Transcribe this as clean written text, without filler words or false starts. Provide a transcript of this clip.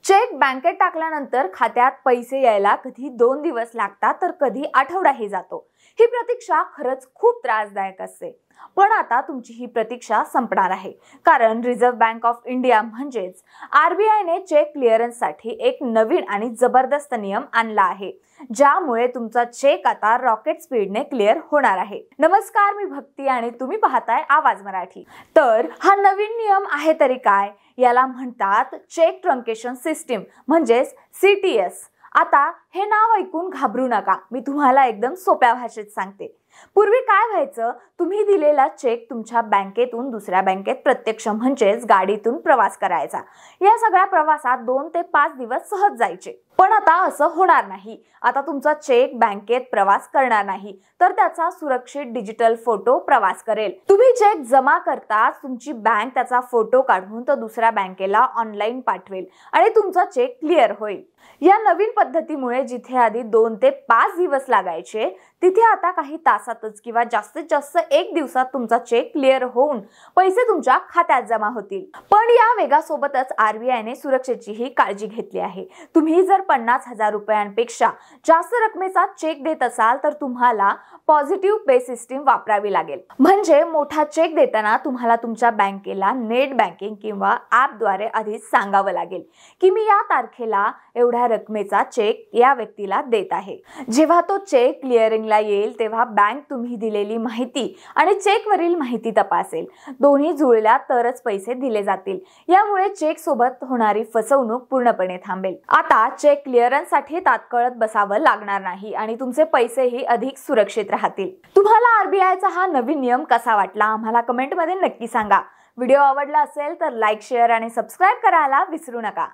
Check बँकेत टाकल्यानंतर खात्यात पैसे यायला कधी 2 दिवस लागतात तर कधी आठवडाही जातो। ही प्रतीक्षा खरंच खूप त्रासदायक असते। पण आता तुमची ही प्रतीक्षा संपणार आहे, कारण रिझर्व्ह बँक ऑफ इंडिया म्हणजेच आरबीआय ने चेक क्लिअरन्ससाठी एक नवीन आणि जबरदस्त नियम आणला आहे, ज्यामुळे तुमचा चेक आता रॉकेट स्पीडने क्लिअर होणार आहे। नमस्कार, मी भक्ती आणि तुम्ही पाहताय आवाज मराठी। तर हा नवीन नियम आहे तरी काय? याला म्हणतात चेक ट्रंकेशन सिस्टीम म्हणजेच CTS। आता हे नाव ऐकून घाबरू नका, मी तुम्हाला एकदम सोप्या भाषेत सांगते। पूर्वी काय व्हायचं, तुम्ही दिलेला चेक तुमच्या बँकेतून दुसऱ्या बँकेत प्रत्यक्ष म्हणजेच गाडीतून प्रवास करायचा। या सगळ्या प्रवासात 2 ते 5 दिवस सहज जायचे। पण आता असं होणार नाही। आता तुमचा चेक बँकेत प्रवास करणार नाही, तर त्याचा सुरक्षित डिजिटल फोटो प्रवास करेल। तुम्ही चेक जमा करताच तुमची बँक त्याचा फोटो काढून तो दुसऱ्या बँकेला ऑनलाईन पाठवेल आणि तुमचा चेक क्लिअर होईल। या नवीन पद्धतीमुळे जिथे आधी 2 ते 5 दिवस लागायचे, तिथे आता काही तासातच किंवा जास्तीत जास्त 1 दिवसात तुमचा चेक क्लिअर होऊन पैसे तुमच्या खात्यात जमा होतील। पण या वेगासोबतच आरबीआय ने सुरक्षेचीही काळजी घेतली आहे। तुम्ही जर 50,000 रुपयांपेक्षा जास्त रकमेचा चेक देत असाल तर तुम्हाला पॉझिटिव्ह पे सिस्टीम वापरावी लागेल। म्हणजे मोठा चेक देताना तुम्हाला तुमच्या बँकेला नेट बँकिंग किंवा ॲपद्वारे आधीच सांगावं लागेल की मी या तारखेला एवढ्या रकमेचा चेक या व्यक्तीला देत आहे। जेव्हा तो चेक क्लिअरिंगला येईल तेव्हा बँक तुम्ही दिलेली माहिती आणि चेकवरील माहिती तपासेल। दोन्ही जुळल्या तरच पैसे दिले जातील। यामुळे चेक सोबत होणारी फसवणूक पूर्णपणे थांबेल। आता चेक क्लिअरन्ससाठी तात्काळ बसावं लागणार नाही आणि तुमचे पैसेही अधिक सुरक्षित राहतील। तुम्हाला आरबीआयचा हा नवीन नियम कसा वाटला आम्हाला कमेंटमध्ये नक्की सांगा। व्हिडिओ आवडला असेल तर लाईक, शेअर आणि सबस्क्राइब करायला विसरू नका।